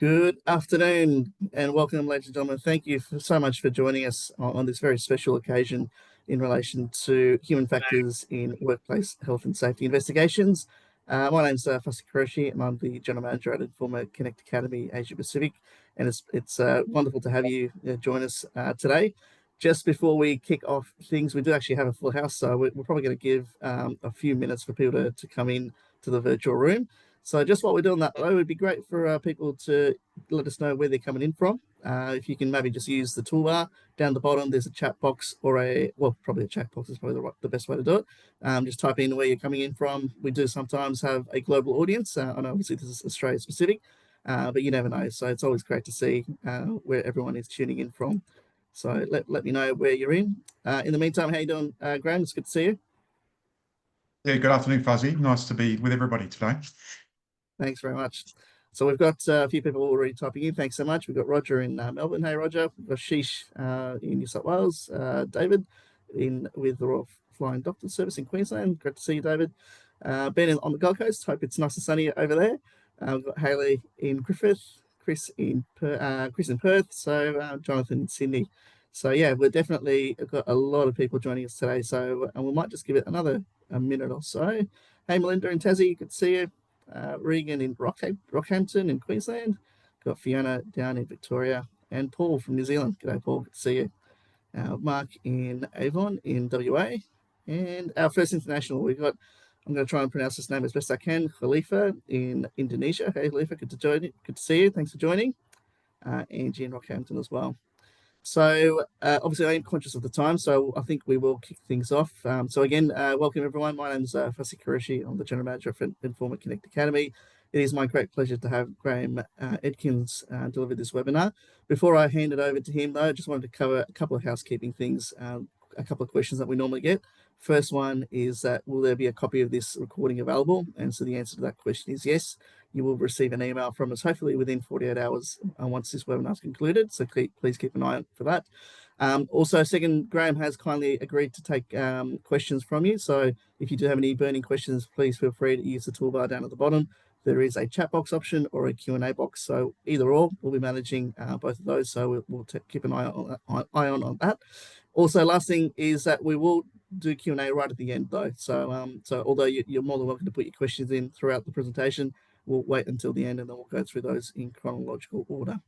Good afternoon and welcome, ladies and gentlemen. Thank you so much for joining us on this very special occasion in relation to human factors in workplace health and safety investigations. My name's Fussy Kuroshi and I'm the General Manager at Informa Connect Academy Asia Pacific. And it's wonderful to have you join us today. Just before we kick off things, we do actually have a full house, so we're probably going to give a few minutes for people to come in to the virtual room. So just while we're doing that, though, it would be great for people to let us know where they're coming in from. If you can maybe just use the toolbar down the bottom, there's a chat box probably a chat box is probably the best way to do it. Just type in where you're coming in from. We do sometimes have a global audience. I know obviously this is Australia specific, but you never know. So it's always great to see where everyone is tuning in from. So let me know where you're in. In the meantime, how you doing, Graham? It's good to see you. Yeah, good afternoon, Fuzzy. Nice to be with everybody today. Thanks very much. So we've got a few people already typing in. Thanks so much. We've got Roger in Melbourne. Hey, Roger. We've got Sheesh in New South Wales. David with the Royal Flying Doctor Service in Queensland. Great to see you, David. Ben on the Gold Coast. Hope it's nice and sunny over there. We've got Haley in Griffith. Chris in Perth. So Jonathan in Sydney. So yeah, we're definitely got a lot of people joining us today. So and we might just give it another minute or so. Hey, Melinda in Tassie. Good to see you. Regan in Rockhampton in Queensland. Got Fiona down in Victoria and Paul from New Zealand. G'day, Paul. Good to see you. Mark in Avon in WA. And our first international, I'm going to try and pronounce this name as best I can, Khalifa in Indonesia. Hey, Khalifa, good to see you. Thanks for joining. Angie in Rockhampton as well. So obviously I am conscious of the time, so I think we will kick things off. So again, welcome everyone. My name is Fussy Kuroshi. I'm the General Manager of Informa Connect Academy. It is my great pleasure to have Graham Edkins deliver this webinar. Before I hand it over to him, though, I just wanted to cover a couple of housekeeping things, a couple of questions that we normally get. First one is that will there be a copy of this recording available? And so the answer to that question is yes. You will receive an email from us, hopefully within 48 hours once this webinar is concluded. So please keep an eye out for that. Also, second, Graham has kindly agreed to take questions from you. So if you do have any burning questions, please feel free to use the toolbar down at the bottom. There is a chat box option or a Q&A box. So either or, we'll be managing both of those. So we'll keep an eye on that. Also, last thing is that we will do Q&A right at the end, though. So although you're more than welcome to put your questions in throughout the presentation, we'll wait until the end and then we'll go through those in chronological order.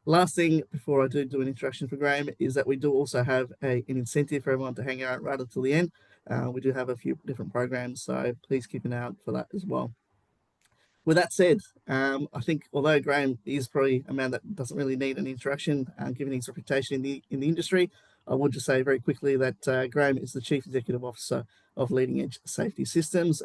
Last thing before I do an introduction for Graham is that we do also have an incentive for everyone to hang out right until the end. We do have a few different programs, so please keep an eye out for that as well. With that said, I think although Graham is probably a man that doesn't really need an introduction, given his reputation in the industry, I would just say very quickly that Graham is the Chief Executive Officer of Leading Edge Safety Systems,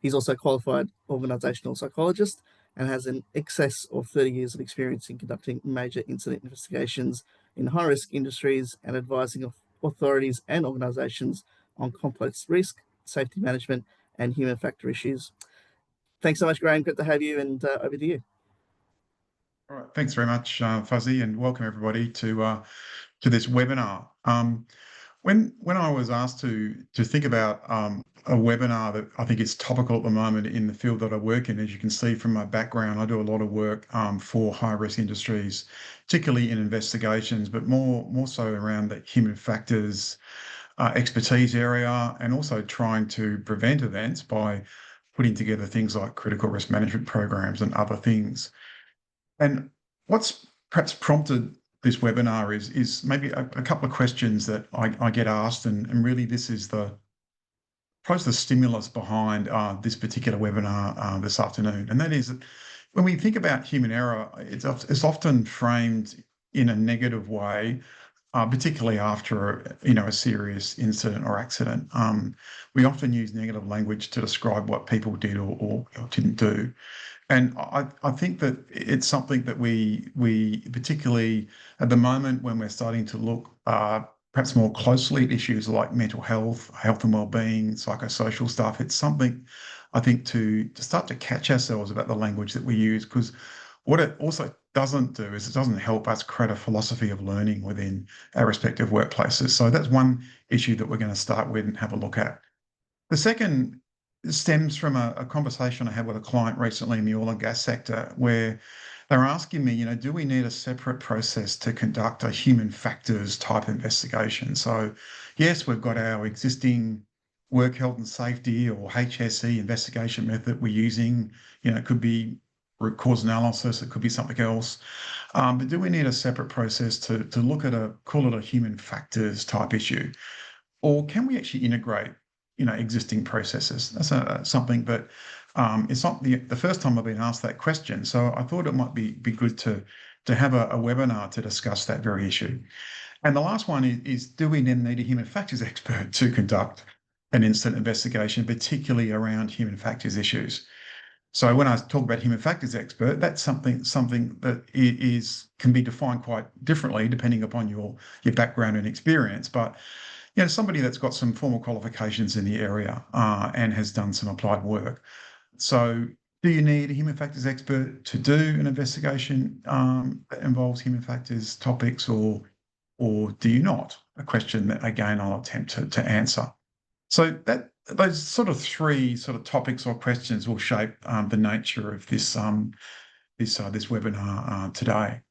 He's also a qualified organisational psychologist and has an excess of 30 years of experience in conducting major incident investigations in high-risk industries and advising authorities and organisations on complex risk, safety management, and human factor issues. Thanks so much, Graham. Good to have you, and over to you. All right, thanks very much, Fuzzy, and welcome everybody to this webinar. When I was asked to think about a webinar that I think is topical at the moment in the field that I work in, as you can see from my background, I do a lot of work for high-risk industries, particularly in investigations, but more so around the human factors expertise area, and also trying to prevent events by putting together things like critical risk management programs and other things. And what's perhaps prompted this webinar is maybe a couple of questions that I get asked, and really this is probably the stimulus behind this particular webinar this afternoon. And that is that when we think about human error, it's often framed in a negative way, particularly after a serious incident or accident. We often use negative language to describe what people did or didn't do. And I think that it's something that we particularly at the moment when we're starting to look perhaps more closely at issues like mental health and well-being, psychosocial stuff, it's something I think to start to catch ourselves about the language that we use, because what it also doesn't do is it doesn't help us create a philosophy of learning within our respective workplaces. So that's one issue that we're going to start with and have a look at. The second stems from a conversation I had with a client recently in the oil and gas sector, where they're asking me, do we need a separate process to conduct a human factors type investigation? So, yes, we've got our existing work health and safety or HSE investigation method we're using. It could be root cause analysis, it could be something else. But do we need a separate process to look at call it a human factors type issue? Or can we actually integrate, existing processes? That's something, but it's not the first time I've been asked that question. So I thought it might be good to have a webinar to discuss that very issue. And the last one is do we then need a human factors expert to conduct an incident investigation, particularly around human factors issues? So when I talk about human factors expert, that's something that can be defined quite differently depending upon your background and experience. But somebody that's got some formal qualifications in the area and has done some applied work. So do you need a human factors expert to do an investigation that involves human factors topics, or do you not? A question that, again, I'll attempt to answer. So those sort of three sort of topics or questions will shape the nature of this webinar today.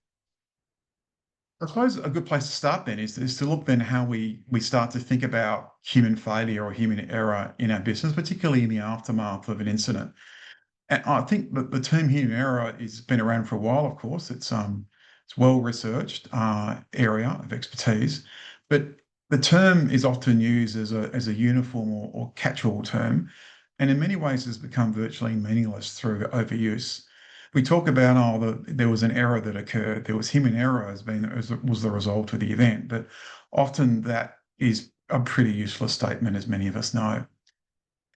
I suppose a good place to start then is to look then how we start to think about human failure or human error in our business, particularly in the aftermath of an incident. And I think that the term human error has been around for a while. Of course, it's well researched area of expertise, but the term is often used as a uniform or catch-all term, and in many ways has become virtually meaningless through overuse. We talk about there was an error that occurred. There was human error was the result of the event, but often that is a pretty useless statement, as many of us know.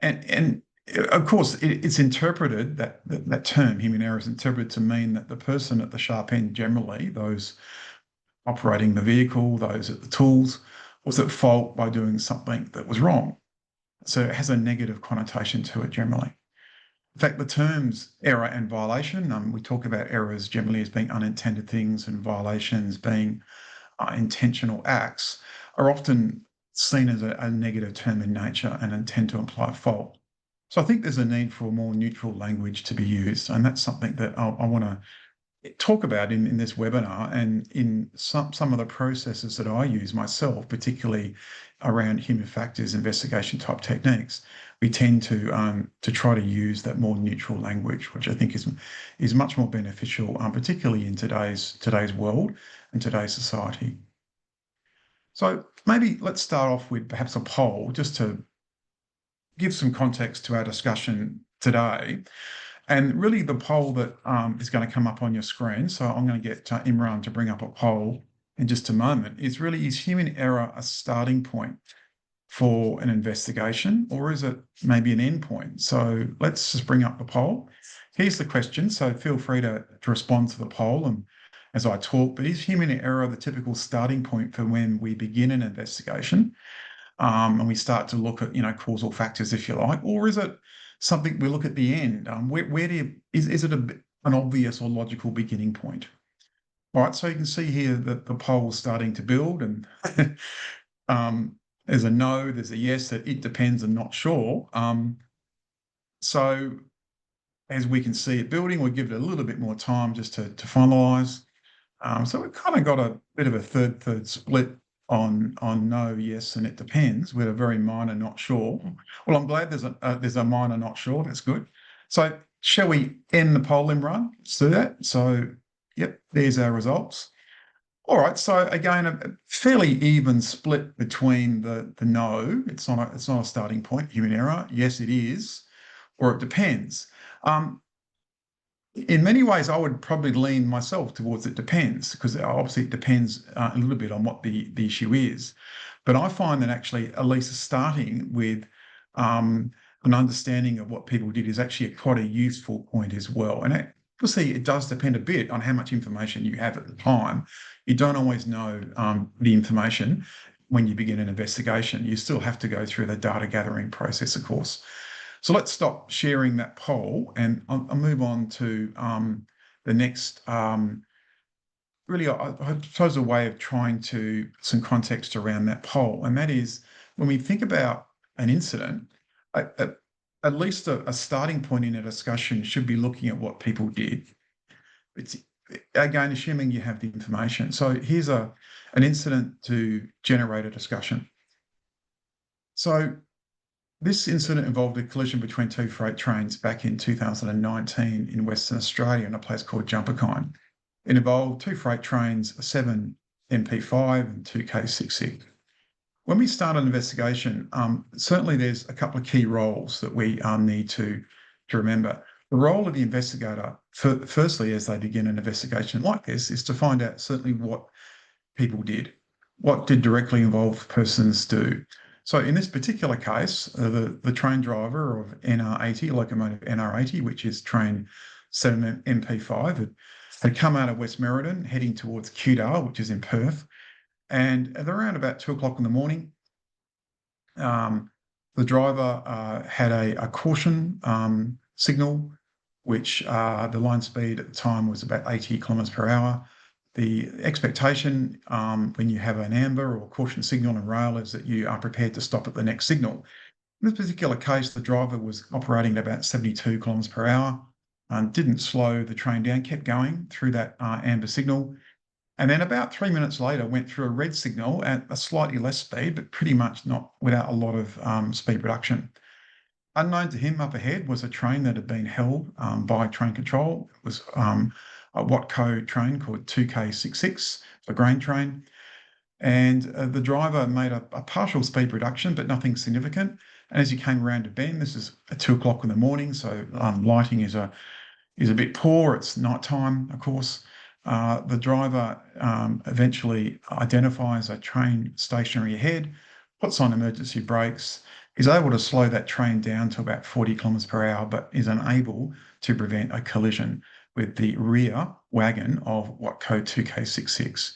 And of course, it's interpreted that term human error is interpreted to mean that the person at the sharp end, generally those operating the vehicle, those at the tools, was at fault by doing something that was wrong. So it has a negative connotation to it generally. In fact, the terms error and violation, we talk about errors generally as being unintended things and violations being intentional acts, are often seen as a negative term in nature and intend to imply fault. So I think there's a need for a more neutral language to be used, and that's something that I want to talk about in this webinar and in some of the processes that I use myself, particularly around human factors investigation type techniques. We tend to try to use that more neutral language, which I think is much more beneficial, particularly in today's world and today's society. So maybe let's start off with perhaps a poll just to give some context to our discussion today. And really the poll that is going to come up on your screen, so I'm going to get Imran to bring up a poll in just a moment, is human error a starting point for an investigation, or is it maybe an end point? So let's just bring up the poll. Here's the question, so feel free to respond to the poll and as I talk, but is human error the typical starting point for when we begin an investigation? And we start to look at, causal factors, if you like, or is it something we look at the end? Is it an obvious or logical beginning point? All right, so you can see here that the poll is starting to build, and there's a no, there's a yes, that it depends and not sure. So as we can see it building, we'll give it a little bit more time just to finalise. So we've kind of got a bit of a third split on no, yes, and it depends, with a very minor not sure. Well, I'm glad there's a minor not sure. That's good. So shall we end the poll, Imran? Let's do that. So, yep, there's our results. All right. So again, a fairly even split between the no. It's not a starting point. Human error. Yes, it is, or it depends. In many ways, I would probably lean myself towards it depends, because obviously it depends a little bit on what the issue is. But I find that actually, at least starting with an understanding of what people did is actually quite a useful point as well. And obviously, it does depend a bit on how much information you have at the time. You don't always know the information when you begin an investigation. You still have to go through the data gathering process, of course. So let's stop sharing that poll and I'll move on to the next, really, I suppose, a way of trying to some context around that poll. And that is, when we think about an incident, at least a starting point in a discussion should be looking at what people did. It's again, assuming you have the information. So here's an incident to generate a discussion. So this incident involved a collision between two freight trains back in 2019 in Western Australia in a place called Jumpakine. It involved two freight trains, a 7 MP5 and 2K66. When we start an investigation, certainly there's a couple of key roles that we need to remember. The role of the investigator, firstly, as they begin an investigation like this, is to find out certainly what people did. What did directly involved persons do? So in this particular case, the train driver of NR80, locomotive NR80, which is train 7 MP5, had come out of West Merredin heading towards Kewdale, which is in Perth. And at around about 2 o'clock in the morning, the driver had a caution signal, which the line speed at the time was about 80 kilometres per hour. The expectation when you have an amber or caution signal on rail is that you are prepared to stop at the next signal. In this particular case, the driver was operating at about 72 kilometres per hour, didn't slow the train down, kept going through that amber signal. And then about 3 minutes later, went through a red signal at a slightly less speed, but pretty much not without a lot of speed reduction. Unknown to him up ahead was a train that had been held by train control. It was a Watco train called 2K66, a grain train. And the driver made a partial speed reduction, but nothing significant. And as he came around a bend, this is at 2 o'clock in the morning, so lighting is a bit poor. It's nighttime, of course. The driver eventually identifies a train stationary ahead, puts on emergency brakes, is able to slow that train down to about 40 kilometres per hour, but is unable to prevent a collision with the rear wagon of Watco 2K66.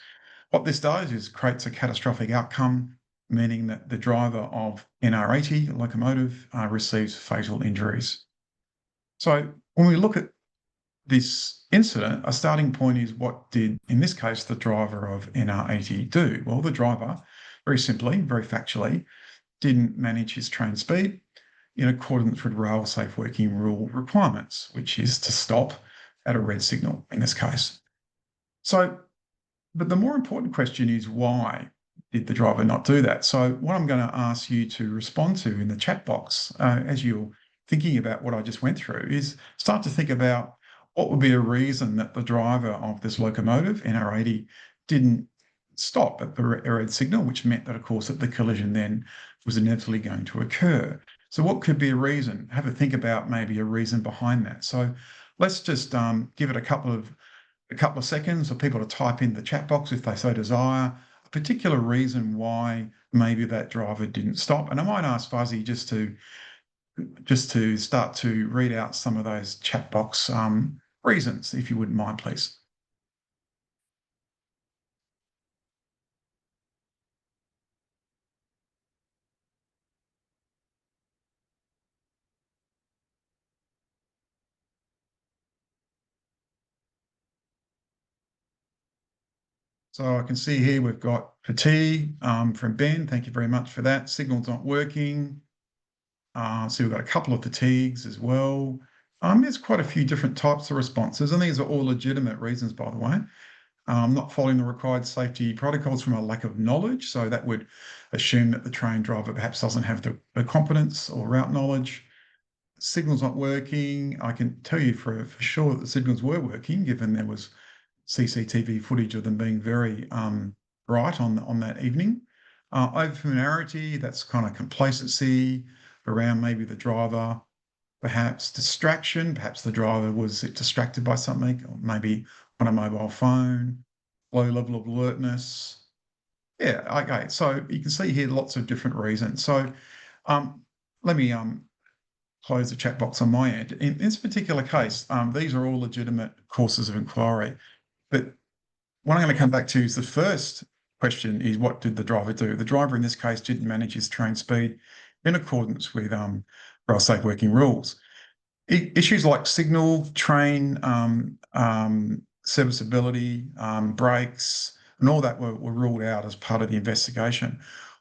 What this does is creates a catastrophic outcome, meaning that the driver of NR80 locomotive receives fatal injuries. So when we look at this incident, a starting point is what did, in this case, the driver of NR80 do? Well, the driver, very simply, very factually, didn't manage his train speed in accordance with rail safe working rule requirements, which is to stop at a red signal in this case. So, but the more important question is, why did the driver not do that? So what I'm going to ask you to respond to in the chat box as you're thinking about what I just went through is start to think about what would be a reason that the driver of this locomotive, NR80, didn't stop at the red signal, which meant that, of course, that the collision then was inevitably going to occur. So what could be a reason? Have a think about maybe a reason behind that. So let's just give it a couple of seconds for people to type in the chat box if they so desire, a particular reason why maybe that driver didn't stop. And I might ask Fuzzy just to start to read out some of those chat box reasons, if you wouldn't mind, please. So I can see here we've got fatigue from Ben. Thank you very much for that. Signal's not working. So we've got a couple of fatigues as well. There's quite a few different types of responses, and these are all legitimate reasons, by the way. Not following the required safety protocols from a lack of knowledge. So that would assume that the train driver perhaps doesn't have the competence or route knowledge. Signal's not working. I can tell you for sure that the signals were working, given there was CCTV footage of them being very bright on that evening. Over familiarity, that's kind of complacency around maybe the driver. Perhaps distraction, perhaps the driver was distracted by something, or maybe on a mobile phone. Low level of alertness. Yeah, okay. So you can see here lots of different reasons. So let me close the chat box on my end. In this particular case, these are all legitimate courses of inquiry. But what I'm going to come back to is the first question is, what did the driver do? The driver in this case didn't manage his train speed in accordance with rail safe working rules. Issues like signal, train serviceability, brakes, and all that were ruled out as part of the investigation.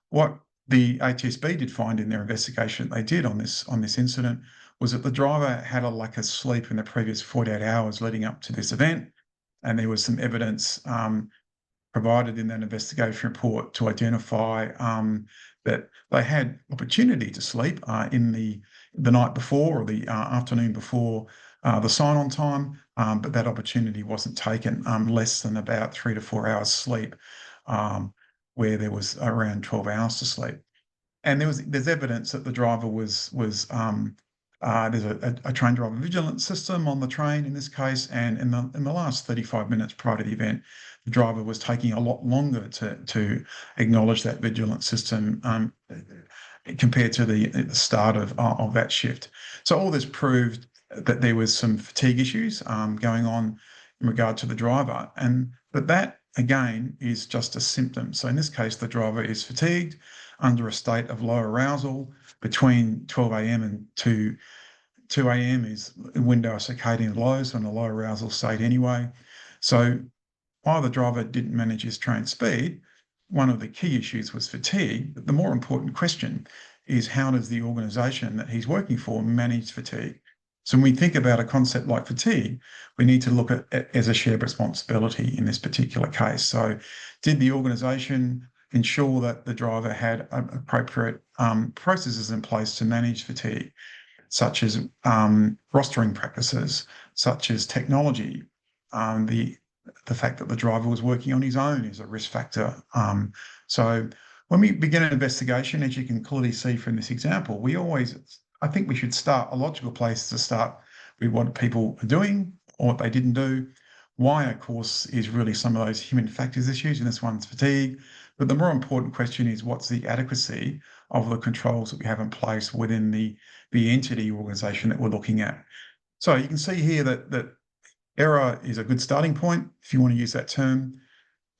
What the ATSB did find in their investigation they did on this incident was that the driver had a lack of sleep in the previous 48 hours leading up to this event. and there was some evidence provided in that investigation report to identify that they had opportunity to sleep in the night before or the afternoon before the sign-on time, but that opportunity wasn't taken. Less than about 3 to 4 hours sleep, where there was around 12 hours to sleep. And there's evidence that the driver was there's a train driver vigilance system on the train in this case, and in the last 35 minutes prior to the event, the driver was taking a lot longer to acknowledge that vigilance system compared to the start of that shift. So all this proved that there was some fatigue issues going on in regard to the driver, but that again is just a symptom. So in this case, the driver is fatigued, under a state of low arousal between 12 a.m. and 2 a.m. is window circadian lows and a low arousal state anyway. So while the driver didn't manage his train speed, one of the key issues was fatigue. But the more important question is, how does the organisation that he's working for manage fatigue? So when we think about a concept like fatigue, we need to look at it as a shared responsibility in this particular case. So did the organisation ensure that the driver had appropriate processes in place to manage fatigue, such as rostering practices, such as technology? The fact that the driver was working on his own is a risk factor. So when we begin an investigation, as you can clearly see from this example, I think we should start, a logical place to start with what people are doing or what they didn't do. Why, of course, is really some of those human factors issues, and this one's fatigue. But the more important question is, what's the adequacy of the controls that we have in place within the entity organisation that we're looking at? So you can see here that error is a good starting point, if you want to use that term.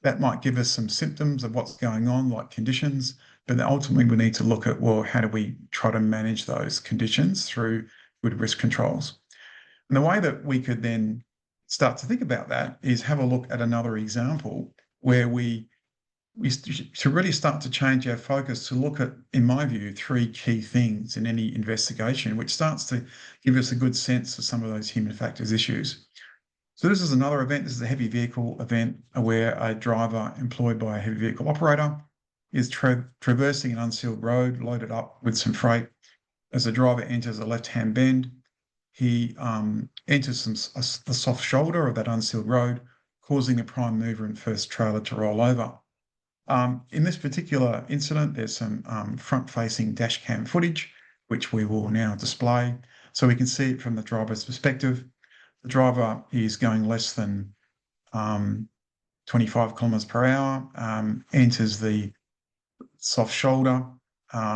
That might give us some symptoms of what's going on, like conditions, but then ultimately we need to look at, well, how do we try to manage those conditions through good risk controls? And the way that we could then start to think about that is have a look at another example where we should really start to change our focus to look at, in my view, 3 key things in any investigation, which starts to give us a good sense of some of those human factors issues. So this is another event. This is a heavy vehicle event where a driver employed by a heavy vehicle operator is traversing an unsealed road loaded up with some freight. As the driver enters a left-hand bend, he enters the soft shoulder of that unsealed road, causing the prime mover and first trailer to roll over. In this particular incident, there's some front-facing dash cam footage, which we will now display. So we can see it from the driver's perspective. The driver is going less than 25 kilometers per hour, enters the soft shoulder,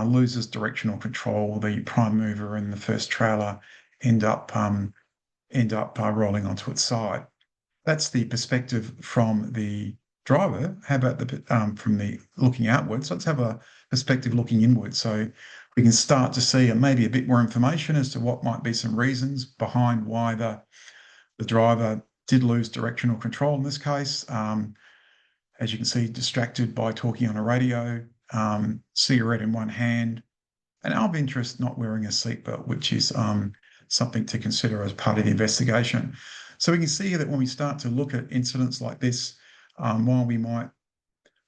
loses directional control. The prime mover and the first trailer end up rolling onto its side. That's the perspective from the driver. How about from the looking outwards? Let's have a perspective looking inwards, so we can start to see maybe a bit more information as to what might be some reasons behind why the driver did lose directional control in this case. As you can see, distracted by talking on a radio, cigarette in one hand, and of interest, not wearing a seatbelt, which is something to consider as part of the investigation. So we can see that when we start to look at incidents like this, while we might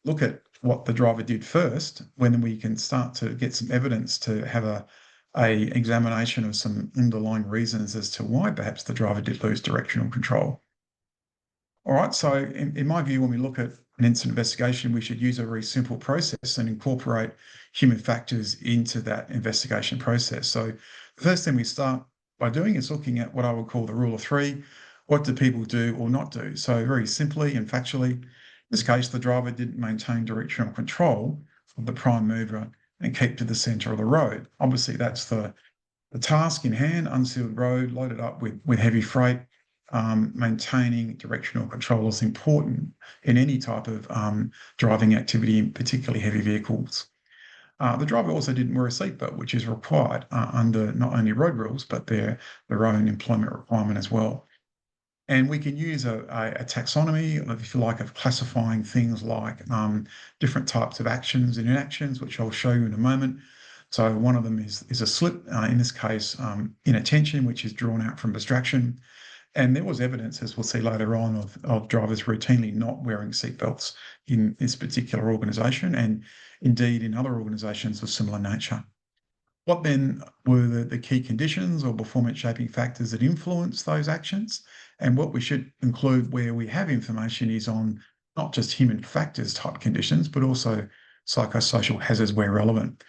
look at what the driver did first, when we can start to get some evidence to have a examination of some underlying reasons as to why perhaps the driver did lose directional control. All right, so in my view, when we look at an incident investigation, we should use a very simple process and incorporate human factors into that investigation process. So the first thing we start by doing is looking at what I would call the rule of 3. What do people do or not do? So very simply and factually, in this case, the driver didn't maintain directional control of the prime mover and keep to the centre of the road. Obviously, that's the task in hand, unsealed road, loaded up with heavy freight. Maintaining directional control is important in any type of driving activity, particularly heavy vehicles. The driver also didn't wear a seatbelt, which is required under not only road rules, but their own employment requirement as well. And we can use a taxonomy, if you like, of classifying things like different types of actions and inactions, which I'll show you in a moment. So one of them is a slip, in this case, inattention, which is drawn out from distraction. And there was evidence, as we'll see later on, of drivers routinely not wearing seatbelts in this particular organisation, and indeed in other organisations of similar nature. What then were the key conditions or performance shaping factors that influence those actions? And what we should include where we have information is on not just human factors type conditions, but also psychosocial hazards where relevant.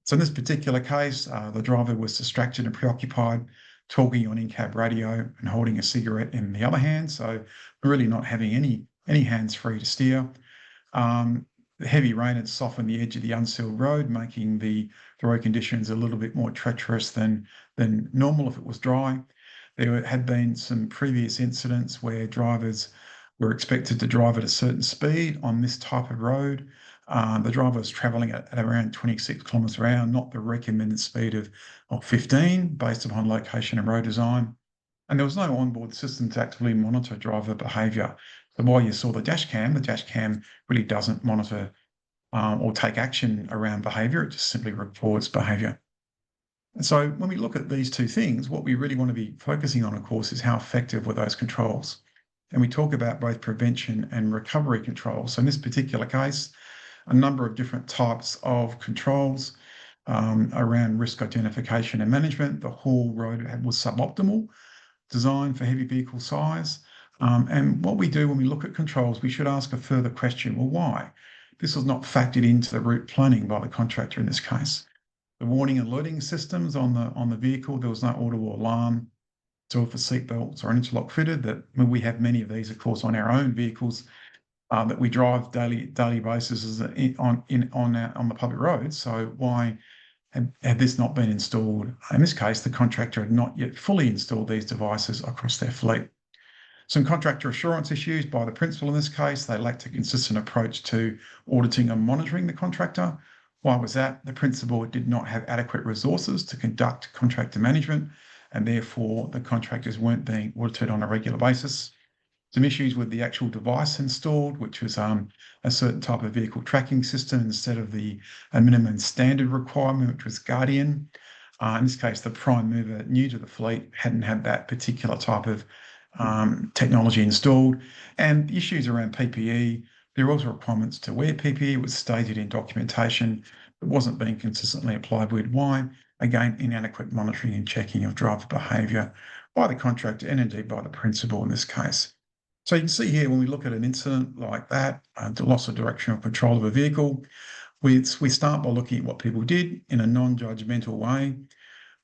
So in this particular case, the driver was distracted and preoccupied, talking on in-cab radio and holding a cigarette in the other hand, so really not having any hands free to steer. The heavy rain had softened the edge of the unsealed road, making the road conditions a little bit more treacherous than normal if it was dry. There had been some previous incidents where drivers were expected to drive at a certain speed on this type of road. The driver was travelling at around 26 kilometres per hour, not the recommended speed of 15 based upon location and road design. And there was no onboard system to actively monitor driver behaviour. So while you saw the dash cam really doesn't monitor or take action around behaviour, it just simply reports behaviour. And so when we look at these two things, what we really want to be focusing on, of course, is how effective were those controls. And we talk about both prevention and recovery controls. So in this particular case, a number of different types of controls around risk identification and management. The whole road was suboptimal, designed for heavy vehicle size. And what we do when we look at controls, we should ask a further question. Well, why? This was not factored into the route planning by the contractor in this case. The warning and alerting systems on the vehicle, there was no audible alarm to for seat belts or an interlock fitted. That we have many of these, of course, on our own vehicles that we drive daily basis on the public roads. So why had this not been installed? In this case, the contractor had not yet fully installed these devices across their fleet. Some contractor assurance issues by the principal in this case. They lacked a consistent approach to auditing and monitoring the contractor. Why was that? The principal did not have adequate resources to conduct contractor management, and therefore the contractors weren't being audited on a regular basis. Some issues with the actual device installed, which was a certain type of vehicle tracking system instead of the minimum standard requirement, which was Guardian. In this case, the prime mover new to the fleet hadn't had that particular type of technology installed. And issues around PPE, there were also requirements to wear PPE. It was stated in documentation. It wasn't being consistently applied with. Why? Again, inadequate monitoring and checking of driver behaviour by the contractor and indeed by the principal in this case. So you can see here, when we look at an incident like that, the loss of directional control of a vehicle, we start by looking at what people did in a non-judgmental way.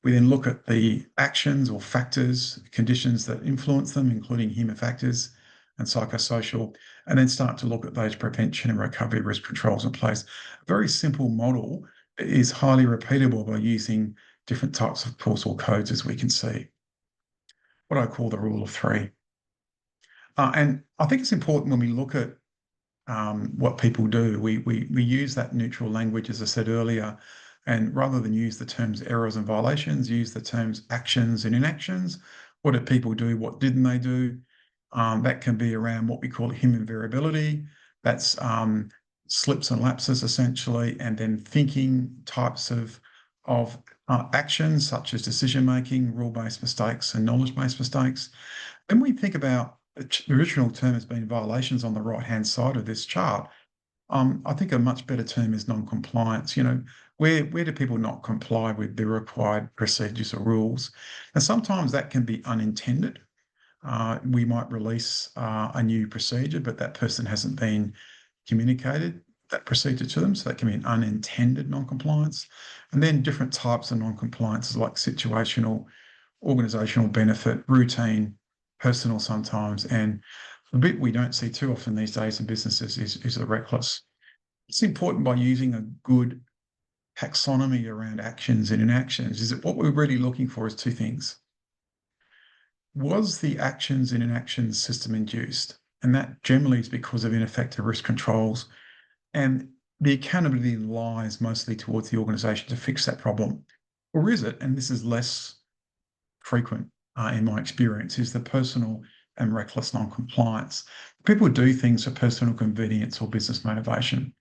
We then look at the actions or factors, conditions that influence them, including human factors and psychosocial, and then start to look at those prevention and recovery risk controls in place. A very simple model is highly repeatable by using different types of causal codes, as we can see. What I call the rule of three. And I think it's important when we look at what people do, we use that neutral language, as I said earlier, and rather than use the terms errors and violations, use the terms actions and inactions. What did people do? What didn't they do? That can be around what we call human variability. That's slips and lapses, essentially, and then thinking types of actions, such as decision-making, rule-based mistakes, and knowledge-based mistakes. When we think about the original term has been violations on the right-hand side of this chart. I think a much better term is non-compliance. Where do people not comply with the required procedures or rules? And sometimes that can be unintended. We might release a new procedure, but that person hasn't been communicated that procedure to them. So that can be an unintended non-compliance. And then different types of non-compliance like situational, organisational benefit, routine, personal sometimes, and the bit we don't see too often these days in businesses is the reckless. It's important by using a good taxonomy around actions and inactions is that what we're really looking for is two things. Was the actions and inactions system induced? And that generally is because of ineffective risk controls, and the accountability lies mostly towards the organisation to fix that problem. Or is it, and this is less frequent in my experience, is the personal and reckless non-compliance. People do things for personal convenience or business motivation.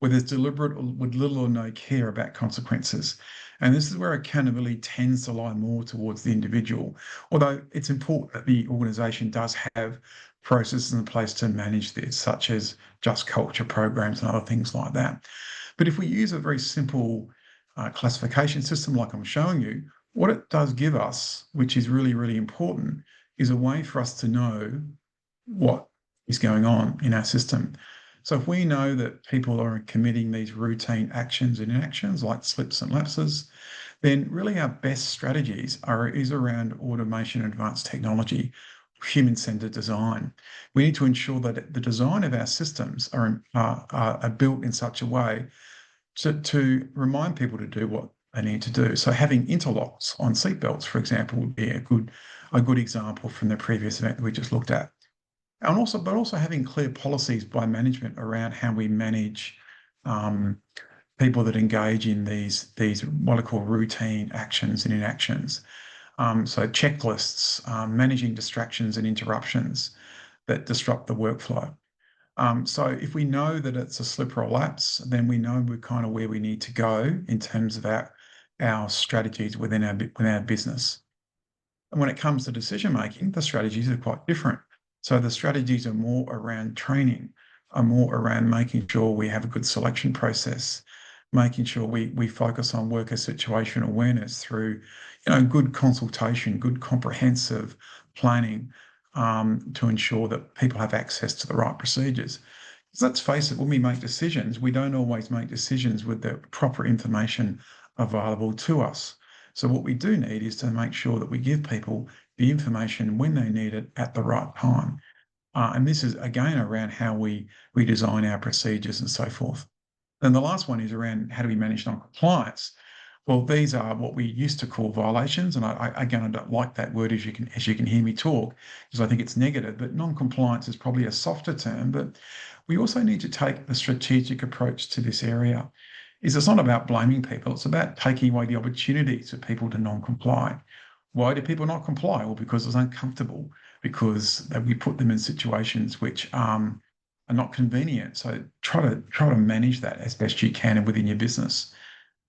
where there's deliberate with little or no care about consequences. And this is where accountability tends to lie more towards the individual, although it's important that the organisation does have processes in place to manage this, such as just culture programs and other things like that. But if we use a very simple classification system like I'm showing you, what it does give us, which is really, really important, is a way for us to know what is going on in our system. So if we know that people are committing these routine actions and inactions like slips and lapses, then really our best strategies is around automation and advanced technology, human-centered design. We need to ensure that the design of our systems are built in such a way to remind people to do what they need to do. So having interlocks on seatbelts, for example, would be a good example from the previous event that we just looked at. And also having clear policies by management around how we manage people that engage in these what I call routine actions and inactions. So checklists, managing distractions and interruptions that disrupt the workflow. So if we know that it's a slip or a lapse, then we know we're kind of where we need to go in terms of our strategies within our business. And when it comes to decision making, the strategies are quite different. So the strategies are more around training, are more around making sure we have a good selection process, making sure we focus on worker situation awareness through, good consultation, good comprehensive planning, to ensure that people have access to the right procedures. Because let's face it, when we make decisions, we don't always make decisions with the proper information available to us. So what we do need is to make sure that we give people the information when they need it at the right time. And this is, again, around how we design our procedures and so forth. Then the last one is around how do we manage non-compliance. Well, these are what we used to call violations, and I don't like that word as you can hear me talk, because I think it's negative. But non-compliance is probably a softer term. But we also need to take a strategic approach to this area. It's not about blaming people; it's about taking away the opportunities for people to non-comply. Why do people not comply? Well, because it's uncomfortable, because we put them in situations which are not convenient. So try to manage that as best you can and within your business.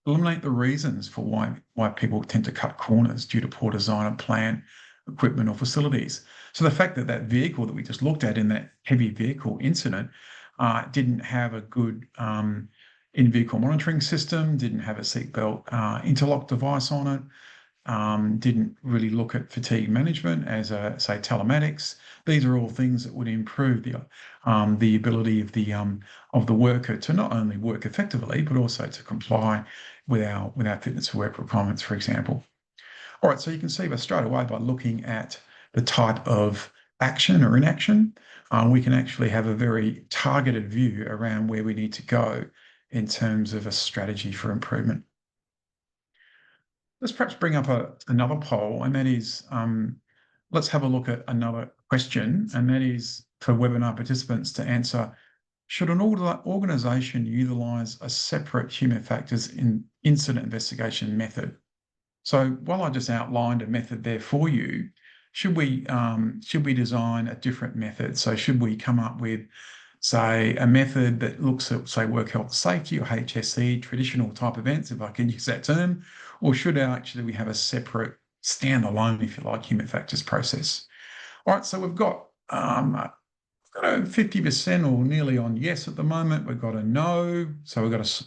Eliminate the reasons for why people tend to cut corners due to poor design of plant, equipment, or facilities. So the fact that vehicle that we just looked at in that heavy vehicle incident didn't have a good in-vehicle monitoring system, didn't have a seatbelt interlock device on it, didn't really look at fatigue management as say telematics. These are all things that would improve the ability of the worker to not only work effectively but also to comply with our fitness for work requirements, for example. All right, so you can see by straight away by looking at the type of action or inaction, we can actually have a very targeted view around where we need to go in terms of a strategy for improvement. Let's perhaps bring up another poll, and that is, let's have a look at another question, and that is for webinar participants to answer: should an organisation utilise a separate human factors in incident investigation method? So while I just outlined a method there for you, should we design a different method? So should we come up with, say, a method that looks at, say, work health safety or HSE, traditional type events, if I can use that term, or should actually we have a separate standalone, if you like, human factors process? All right, so we've got a 50% or nearly on yes at the moment. We've got a no, so we've got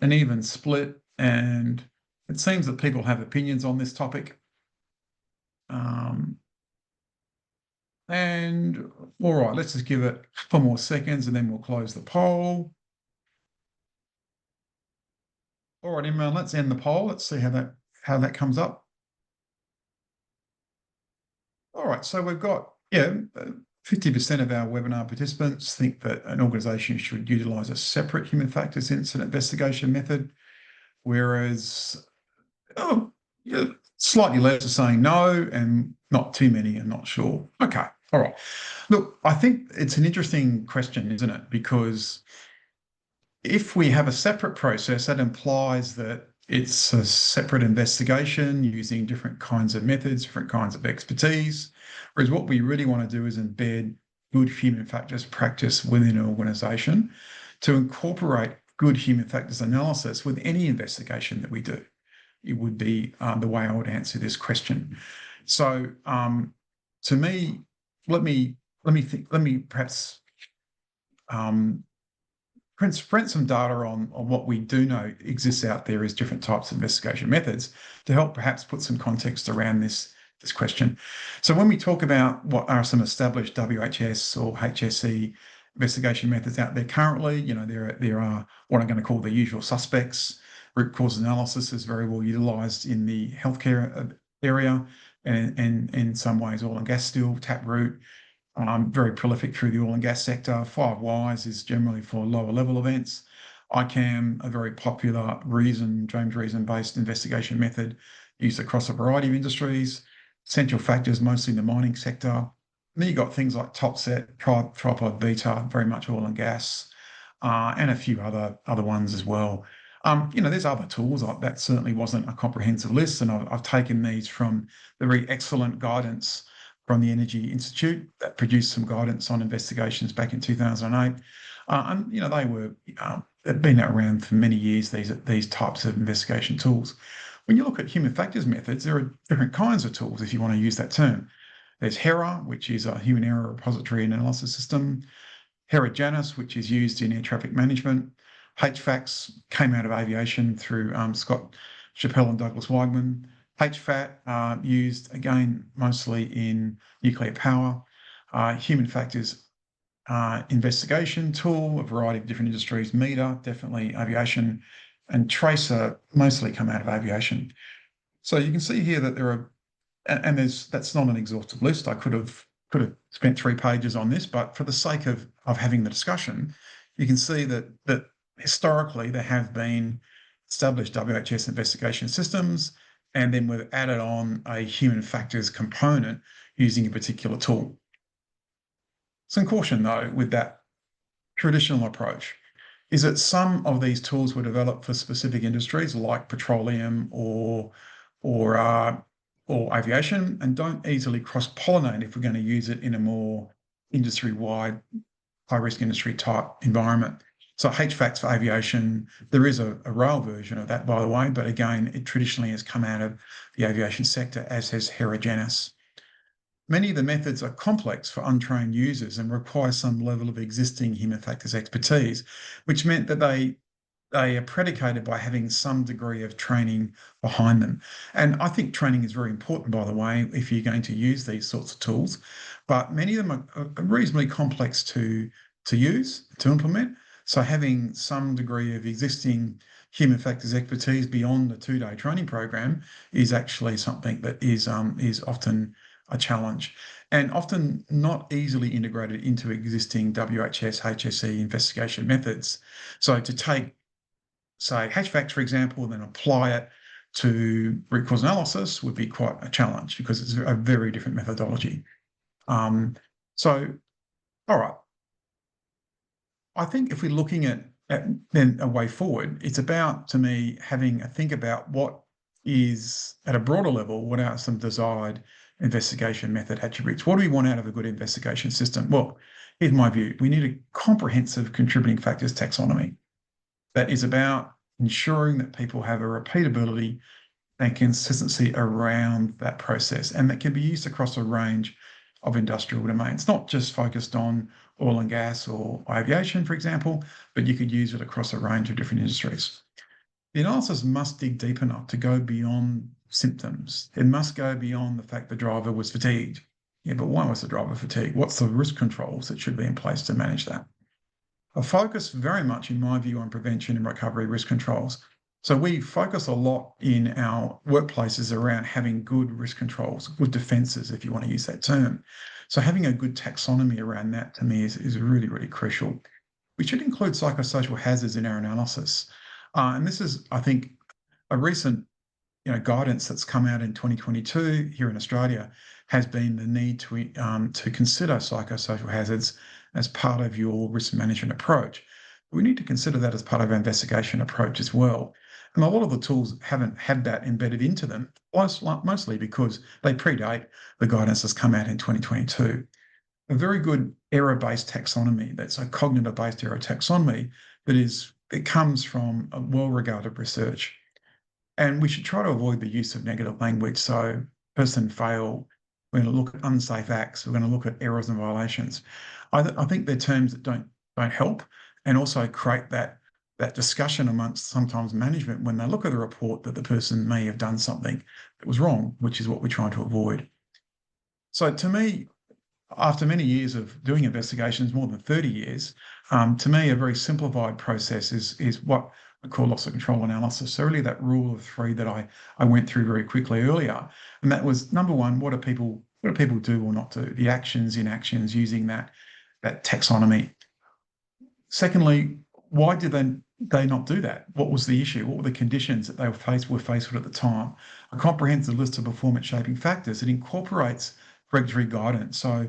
an even split, and it seems that people have opinions on this topic. And all right, let's just give it a couple more seconds and then we'll close the poll. All right, everyone, let's end the poll. Let's see how that comes up. All right, so we've got 50% of our webinar participants think that an organisation should utilise a separate human factors incident investigation method, whereas slightly less are saying no, and not too many are not sure. Okay, all right. Look, I think it's an interesting question, isn't it? Because if we have a separate process, that implies that it's a separate investigation using different kinds of methods, different kinds of expertise. Whereas what we really want to do is embed good human factors practice within an organisation to incorporate good human factors analysis with any investigation that we do. It would be the way I would answer this question. So, to me, let me perhaps print some data on what we do know exists out there as different types of investigation methods to help perhaps put some context around this question. So when we talk about what are some established WHS or HSE investigation methods out there currently, there are what I'm going to call the usual suspects. Root cause analysis is very well utilised in the healthcare area, and in some ways oil and gas still, Taproot. Very prolific through the oil and gas sector. 5 Whys is generally for lower level events. ICAM, a very popular James Reason-based investigation method used across a variety of industries. Central factors, mostly in the mining sector. And then you've got things like Topset, Tripod Beta, very much oil and gas, and a few other ones as well. There's other tools. That certainly wasn't a comprehensive list, and I've taken these from the very excellent guidance from the Energy Institute that produced some guidance on investigations back in 2008. They've been around for many years, these types of investigation tools. When you look at human factors methods, there are different kinds of tools, if you want to use that term. There's HERA, which is a human error repository and analysis system. HERA-JANIS, which is used in air traffic management. HFACS came out of aviation through Scott Chappell and Douglas Weigman. HFAT used again mostly in nuclear power. Human factors investigation tool, a variety of different industries. META, definitely aviation, and Tracer mostly come out of aviation. So you can see here that there are, and that's not an exhaustive list. I could have spent 3 pages on this, but for the sake of having the discussion, you can see that historically there have been established WHS investigation systems, and then we've added on a human factors component using a particular tool. Some caution, though, with that traditional approach is that some of these tools were developed for specific industries like petroleum or aviation, and don't easily cross-pollinate if we're going to use it in a more industry-wide, high-risk industry type environment. So HFACS for aviation, there is a rail version of that, by the way, but again, it traditionally has come out of the aviation sector, as has HERA-JANIS. Many of the methods are complex for untrained users and require some level of existing human factors expertise, which meant that they are predicated by having some degree of training behind them. And I think training is very important, by the way, if you're going to use these sorts of tools, but many of them are reasonably complex to use, to implement. So having some degree of existing human factors expertise beyond the 2-day training program is actually something that is often a challenge, and often not easily integrated into existing WHS, HSE investigation methods. So to take, say, HFACS, for example, and then apply it to root cause analysis would be quite a challenge because it's a very different methodology. So, all right. I think if we're looking at then a way forward, it's about, to me, having a think about what is, at a broader level, what are some desired investigation method attributes? What do we want out of a good investigation system? Well, here's my view. We need a comprehensive contributing factors taxonomy that is about ensuring that people have a repeatability and consistency around that process, and that can be used across a range of industrial domains, not just focused on oil and gas or aviation, for example, but you could use it across a range of different industries. The analysis must dig deep enough to go beyond symptoms. It must go beyond the fact the driver was fatigued. Yeah, but why was the driver fatigued? What's the risk controls that should be in place to manage that? A focus very much, in my view, on prevention and recovery risk controls. So we focus a lot in our workplaces around having good risk controls, good defences, if you want to use that term. So having a good taxonomy around that, to me, is really, really crucial. We should include psychosocial hazards in our analysis. And this is, I think, a recent guidance that's come out in 2022 here in Australia has been the need to consider psychosocial hazards as part of your risk management approach. We need to consider that as part of our investigation approach as well. And a lot of the tools haven't had that embedded into them, mostly because they predate the guidance that's come out in 2022. a very good error-based taxonomy. That's a cognitive-based error taxonomy it comes from a well-regarded research. And we should try to avoid the use of negative language. So person fail, we're going to look at unsafe acts, we're going to look at errors and violations. I think they're terms that don't help, and also create that discussion amongst sometimes management when they look at the report that the person may have done something that was wrong, which is what we're trying to avoid. So to me, after many years of doing investigations, more than 30 years, to me, a very simplified process is what I call loss of control analysis. So really that rule of three that I went through very quickly earlier. And that was, number one, what do people do or not do? The actions, inactions, using that taxonomy. Secondly, why did they not do that? What was the issue? What were the conditions that they were faced with at the time? A comprehensive list of performance shaping factors. It incorporates regulatory guidance. So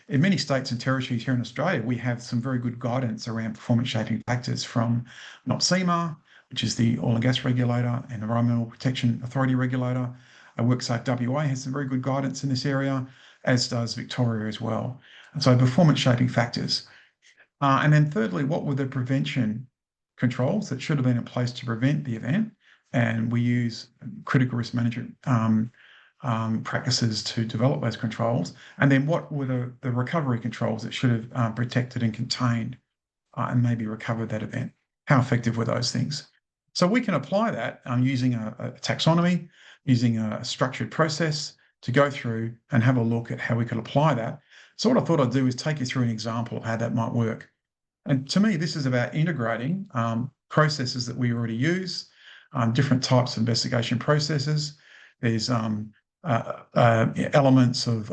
in many states and territories here in Australia, we have some very good guidance around performance shaping factors from NOPSEMA, which is the oil and gas regulator and Environmental Protection Authority regulator. WorkSafe WA has some very good guidance in this area, as does Victoria as well. And so performance shaping factors. And then thirdly, what were the prevention controls that should have been in place to prevent the event? And we use critical risk management practices to develop those controls. And then what were the recovery controls that should have protected and contained and maybe recovered that event? How effective were those things? So we can apply that using a taxonomy, using a structured process to go through and have a look at how we could apply that. So what I thought I'd do is take you through an example of how that might work. And to me, this is about integrating processes that we already use, different types of investigation processes. There's elements of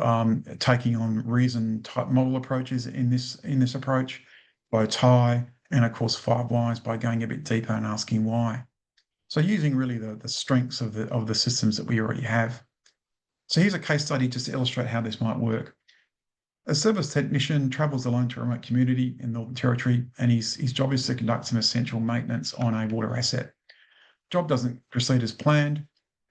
taking on reason type model approaches in this approach, bow tie, and of course 5 whys by going a bit deeper and asking why. So using really the strengths of the systems that we already have. So here's a case study just to illustrate how this might work. A service technician travels alone to a remote community in Northern Territory, and his job is to conduct some essential maintenance on a water asset. Job doesn't proceed as planned.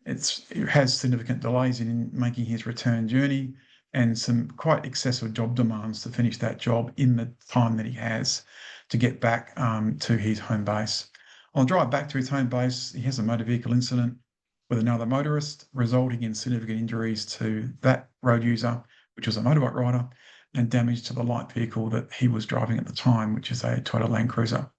It has significant delays in making his return journey and some quite excessive job demands to finish that job in the time that he has to get back to his home base. On the drive back to his home base, he has a motor vehicle incident with another motorist, resulting in significant injuries to that road user, which was a motorbike rider, and damage to the light vehicle that he was driving at the time, which is a Toyota Land Cruiser.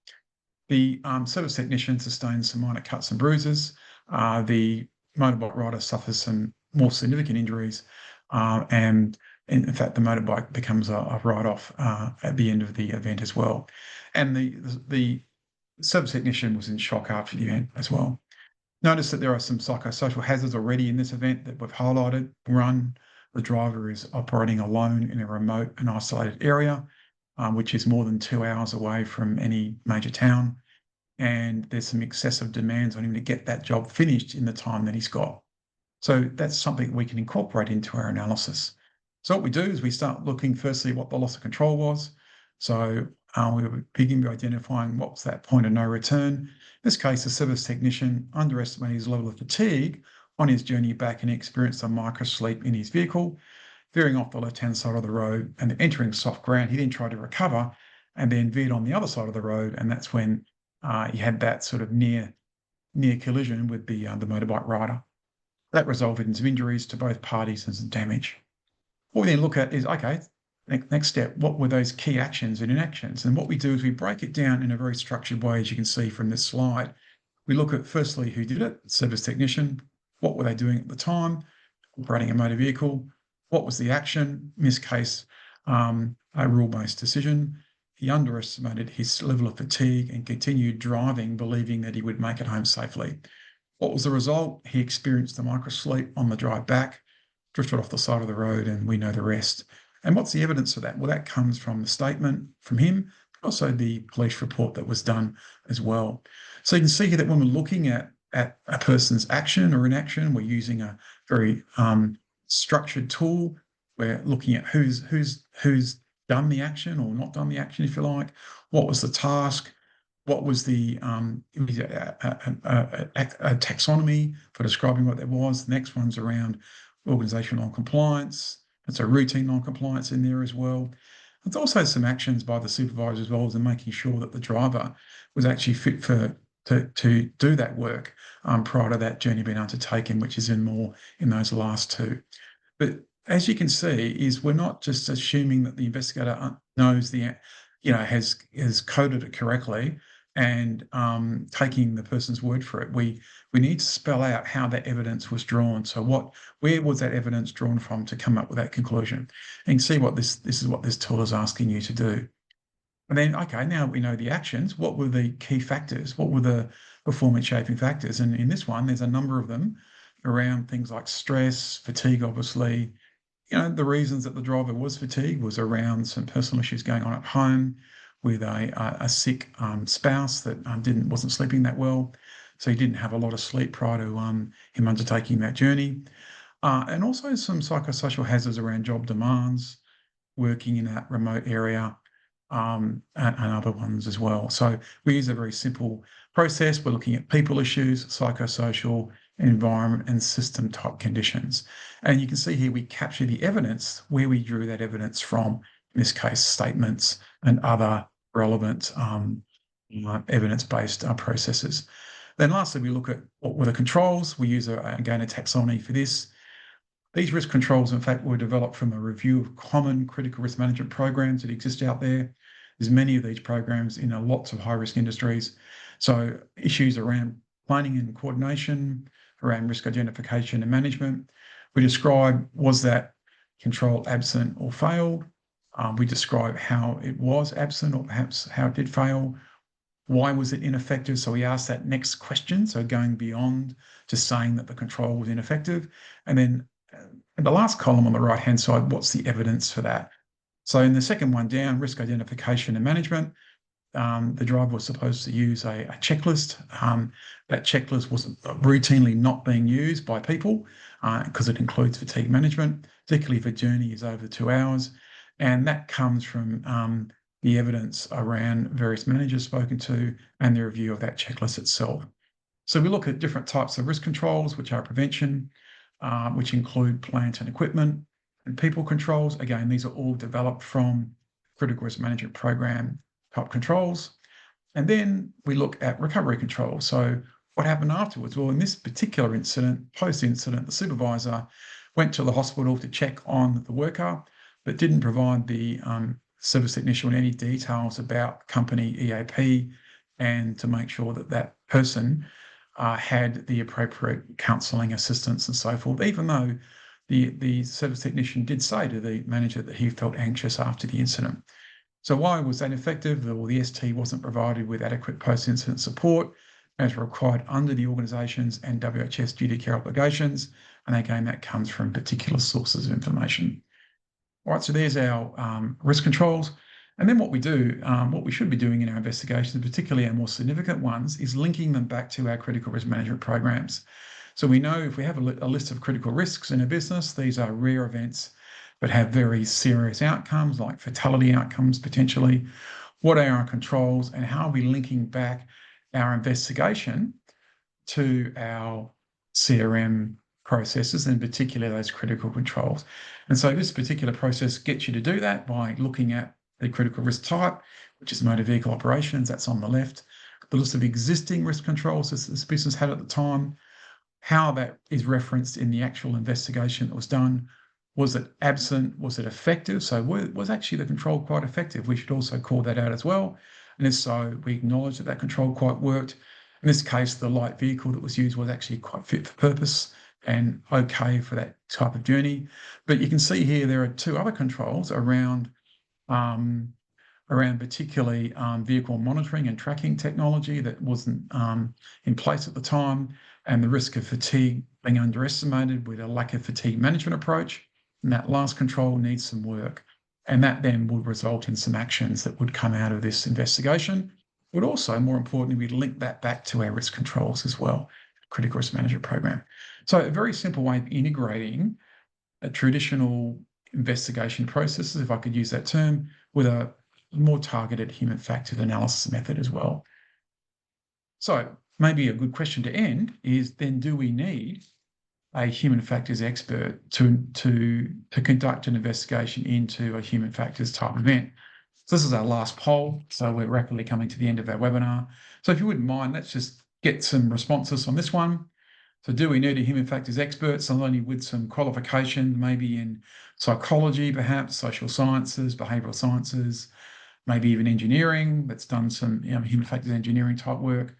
The service technician sustains some minor cuts and bruises. The motorbike rider suffers some more significant injuries, and in fact, the motorbike becomes a write-off at the end of the event as well. And the service technician was in shock after the event as well. Notice that there are some psychosocial hazards already in this event that we've highlighted. One, the driver is operating alone in a remote and isolated area, which is more than 2 hours away from any major town. And there's some excessive demands on him to get that job finished in the time that he's got. So that's something we can incorporate into our analysis. So what we do is we start looking firstly what the loss of control was. So we begin by identifying what's that point of no return. In this case, the service technician underestimated his level of fatigue on his journey back and experienced a micro sleep in his vehicle, veering off the left-hand side of the road and entering soft ground. He then tried to recover and then veered on the other side of the road, and that's when he had that sort of near collision with the motorbike rider. That resulted in some injuries to both parties and some damage. What we then look at is, okay, next step, what were those key actions and inactions? And what we do is we break it down in a very structured way, as you can see from this slide. We look at firstly who did it, service technician, what were they doing at the time, operating a motor vehicle, what was the action, in this case, a rule-based decision. He underestimated his level of fatigue and continued driving, believing that he would make it home safely. What was the result? He experienced a micro-sleep on the drive back, drifted off the side of the road, and we know the rest. And what's the evidence of that? Well, that comes from the statement from him, but also the police report that was done as well. So you can see here that when we're looking at a person's action or inaction, we're using a very structured tool. We're looking at who's done the action or not done the action, if you like. What was the task? What was the a taxonomy for describing what that was? The next one's around organisational compliance, It's a routine non-compliance in there as well. There's also some actions by the supervisor as well as in making sure that the driver was actually fit to do that work prior to that journey being undertaken, which is in more in those last two. But as you can see, is we're not just assuming that the investigator knows has coded it correctly and taking the person's word for it. We need to spell out how that evidence was drawn. So where was that evidence drawn from to come up with that conclusion? And see what this is what this tool is asking you to do. And then, okay, now we know the actions. What were the key factors? What were the performance shaping factors? And in this one, there's a number of them around things like stress, fatigue, obviously. The reasons that the driver was fatigued was around some personal issues going on at home with a sick spouse that wasn't sleeping that well. So he didn't have a lot of sleep prior to him undertaking that journey. And also some psychosocial hazards around job demands, working in that remote area, and other ones as well. So we use a very simple process. We're looking at people issues, psychosocial, environment, and system type conditions. And you can see here we capture the evidence where we drew that evidence from, in this case, statements and other relevant evidence-based processes. Then lastly, we look at what were the controls. We use, again, a taxonomy for this. These risk controls, in fact, were developed from a review of common critical risk management programs that exist out there. There's many of these programs in lots of high-risk industries. So issues around planning and coordination, around risk identification and management. We describe, was that control absent or failed? We describe how it was absent or perhaps how it did fail. Why was it ineffective? So we ask that next question, so going beyond just saying that the control was ineffective. And then in the last column on the right-hand side, what's the evidence for that? So in the second one down, risk identification and management, the driver was supposed to use a checklist. That checklist was routinely not being used by people because it includes fatigue management, particularly if a journey is over 2 hours. And that comes from the evidence around various managers spoken to and the review of that checklist itself. So we look at different types of risk controls, which are prevention, which include plant and equipment, and people controls. Again, these are all developed from critical risk management program type controls. And then we look at recovery control. So what happened afterwards? Well, in this particular incident, post-incident, the supervisor went to the hospital to check on the worker, but didn't provide the service technician with any details about company EAP and to make sure that that person had the appropriate counselling assistance and so forth, even though the service technician did say to the manager that he felt anxious after the incident. So why was that effective? Well, the ST wasn't provided with adequate post-incident support as required under the organisation's and WHS duty care obligations, and again, that comes from particular sources of information. All right, so there's our risk controls. And then what we do, what we should be doing in our investigations, particularly our more significant ones, is linking them back to our critical risk management programs. So we know if we have a list of critical risks in a business, these are rare events but have very serious outcomes like fatality outcomes potentially. What are our controls and how are we linking back our investigation to our CRM processes, in particular those critical controls? And so this particular process gets you to do that by looking at the critical risk type, which is motor vehicle operations, that's on the left, the list of existing risk controls this business had at the time, how that is referenced in the actual investigation that was done. Was it absent? Was it effective? So was actually the control quite effective? We should also call that out as well. And if so, we acknowledge that that control quite worked. In this case, the light vehicle that was used was actually quite fit for purpose and okay for that type of journey. But you can see here there are two other controls around particularly vehicle monitoring and tracking technology that wasn't in place at the time, and the risk of fatigue being underestimated with a lack of fatigue management approach. And that last control needs some work. And that then would result in some actions that would come out of this investigation. But also, more importantly, we'd link that back to our risk controls as well, critical risk management program. So a very simple way of integrating a traditional investigation processes, if I could use that term, with a more targeted human factors analysis method as well. So maybe a good question to end is then, do we need a human factors expert to conduct an investigation into a human factors type event. So this is our last poll. So we're rapidly coming to the end of our webinar. So if you wouldn't mind, let's just get some responses on this one. So do we need a human factors expert, somebody with some qualification, maybe in psychology, perhaps, social sciences, behavioural sciences, maybe even engineering, that's done some human factors engineering type work?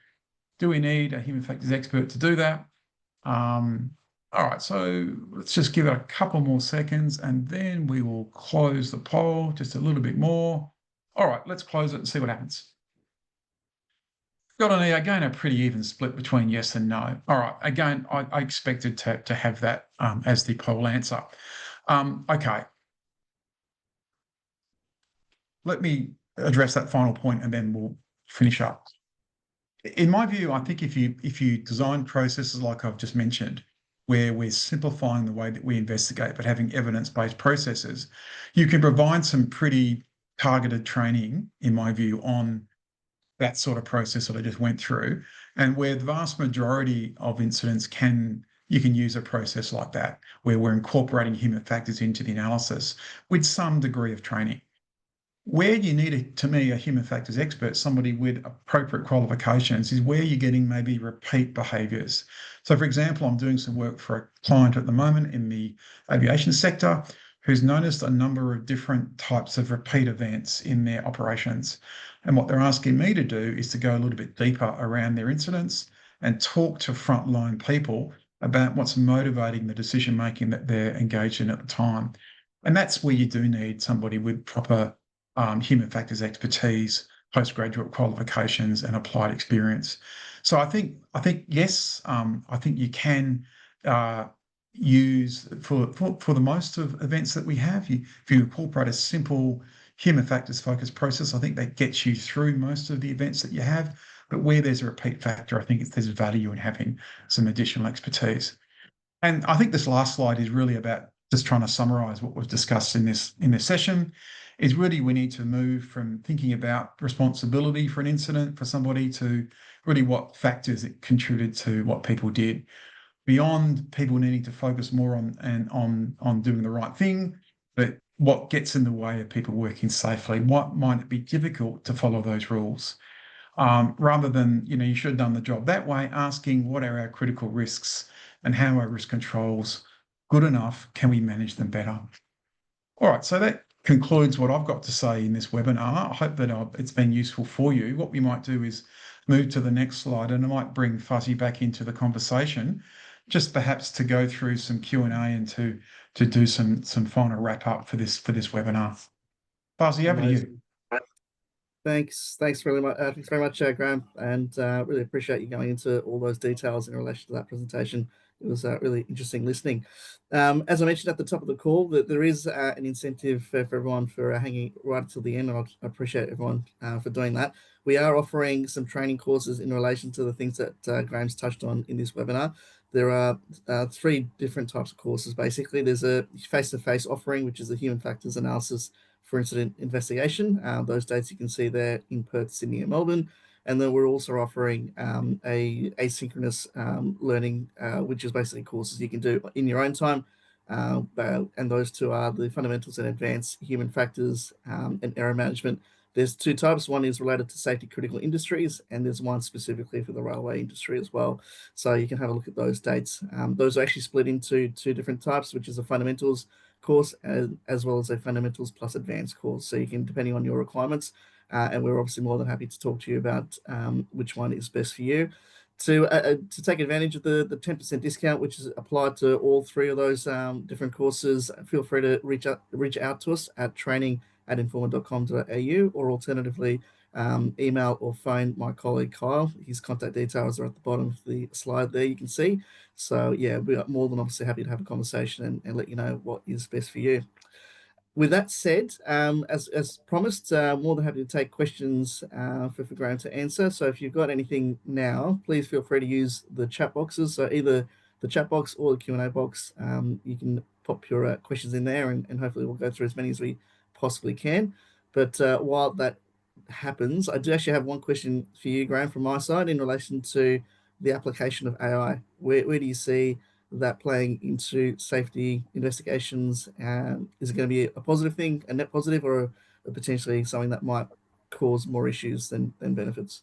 Do we need a human factors expert to do that? All right, so let's just give it a couple more seconds and then we will close the poll just a little bit more. All right, let's close it and see what happens. Got again a pretty even split between yes and no. All right, again, I expected to have that as the poll answer. Okay, let me address that final point and then we'll finish up. In my view, I think if you design processes like I've just mentioned, where we're simplifying the way that we investigate, but having evidence-based processes, you can provide some pretty targeted training, in my view, on that sort of process that I just went through, and where the vast majority of incidents you can use a process like that, where we're incorporating human factors into the analysis with some degree of training. Where you need, to me, a human factors expert, somebody with appropriate qualifications, is where you're getting maybe repeat behaviours. So, for example, I'm doing some work for a client at the moment in the aviation sector who's noticed a number of different types of repeat events in their operations. And what they're asking me to do is to go a little bit deeper around their incidents and talk to frontline people about what's motivating the decision making that they're engaged in at the time. And that's where you do need somebody with proper human factors expertise, postgraduate qualifications, and applied experience. So I think yes, I think you can use for the most of events that we have. If you incorporate a simple human factors focused process, I think that gets you through most of the events that you have. But where there's a repeat factor, I think there's value in having some additional expertise. And I think this last slide is really about just trying to summarize what we've discussed in this session. Is really we need to move from thinking about responsibility for an incident for somebody to really what factors it contributed to what people did. Beyond people needing to focus more on doing the right thing, but what gets in the way of people working safely? What might it be difficult to follow those rules? Rather than, you should have done the job that way, asking what are our critical risks and how are risk controls good enough? Can we manage them better? All right, so that concludes what I've got to say in this webinar. I hope that it's been useful for you. What we might do is move to the next slide, and I might bring Fuzzy back into the conversation, just perhaps to go through some Q&A and to do some final wrap up for this webinar. Fuzzy, over to you. Thanks very much. Thanks very much, Graham, and really appreciate you going into all those details in relation to that presentation. It was really interesting listening. As I mentioned at the top of the call, that there is an incentive for everyone for hanging right until the end, and I appreciate everyone for doing that. We are offering some training courses in relation to the things that Graham's touched on in this webinar. There are 3 different types of courses, basically. There's a face-to-face offering, which is a human factors analysis for incident investigation. Those dates you can see there in Perth, Sydney, and Melbourne. And then we're also offering a asynchronous learning, which is basically courses you can do in your own time. And those 2 are the fundamentals and advanced human factors and error management. There's 2 types. One is related to safety critical industries, and there's one specifically for the railway industry as well. So you can have a look at those dates. Those are actually split into 2 different types, which is a fundamentals course as well as a fundamentals plus advanced course. So you can, depending on your requirements, and we're obviously more than happy to talk to you about which one is best for you. To take advantage of the 10% discount, which is applied to all 3 of those different courses, feel free to reach out to us at training@informa.com.au, or alternatively, email or phone my colleague Kyle. His contact details are at the bottom of the slide there, you can see. So yeah, we are more than obviously happy to have a conversation and let you know what is best for you. With that said, as promised, more than happy to take questions for Graham to answer. So if you've got anything now, please feel free to use the chat boxes. So either the chat box or the Q&A box, you can pop your questions in there, and hopefully we'll go through as many as we possibly can. But while that happens, I do actually have one question for you, Graham, from my side in relation to the application of AI. Where do you see that playing into safety investigations? Is it going to be a positive thing, a net positive, or potentially something that might cause more issues than benefits?